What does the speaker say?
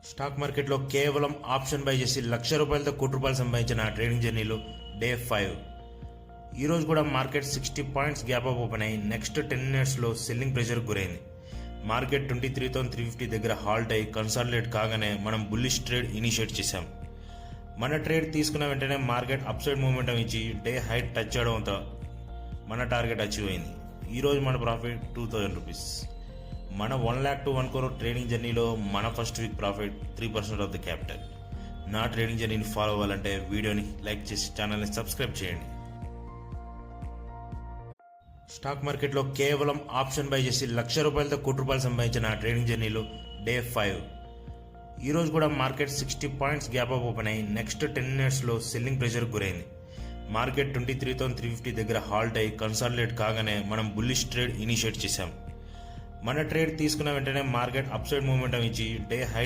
Stock మార్కెట్లో కేవలం option by చేసి ₹1,00,000తో ₹1,00,00,000 సంపాదించిన ట్రేడింగ్ జర్నీలో డే 5. ఈరోజు కూడా market 60 points gap up open అయ్యి నెక్స్ట్ 10 మినిట్స్లో సెల్లింగ్ ప్రెషర్ గురైంది. మార్కెట్ 23,350 దగ్గర హాల్ట్ అయ్యి కన్సాలిడేట్ కాగానే మనం బుల్లిష్ ట్రేడ్ ఇనిషియేట్ చేశాం. మన ట్రేడ్ తీసుకున్న వెంటనే మార్కెట్ అప్ సైడ్ మూమెంటం ఇచ్చి డే హైట్ టచ్ చేయడంతో మన టార్గెట్ అచీవ్ అయింది. ఈరోజు మన ప్రాఫిట్ ₹2,000. మన 1 lakh to 1 crore ట్రేడింగ్ జర్నీలో మన first week profit 3% of the capital. నా ట్రేడింగ్ జర్నీని ఫాలో అవ్వాలంటే వీడియోని లైక్ చేసి ఛానల్ని సబ్స్క్రైబ్ చేయండి. స్టాక్ మార్కెట్లో కేవలం ఆప్షన్ బై చేసి ₹1,00,000తో ₹1,00,00,000 సంపాదించిన ట్రేడింగ్ జర్నీలో డే 5. ఈరోజు కూడా market 60 points gap up open అయ్యి నెక్స్ట్ 10 మినిట్స్లో సెల్లింగ్ ప్రెషర్ గురైంది. మార్కెట్ 23,350 దగ్గర హాల్ట్ అయ్యి కన్సాలిడేట్ కాగానే మనం బుల్లిష్ ట్రేడ్ ఇనిషియేట్ చేశాం. మన ట్రేడ్ తీసుకున్న వెంటనే మార్కెట్ అప్ సైడ్ మూమెంటం ఇచ్చి డే హైట్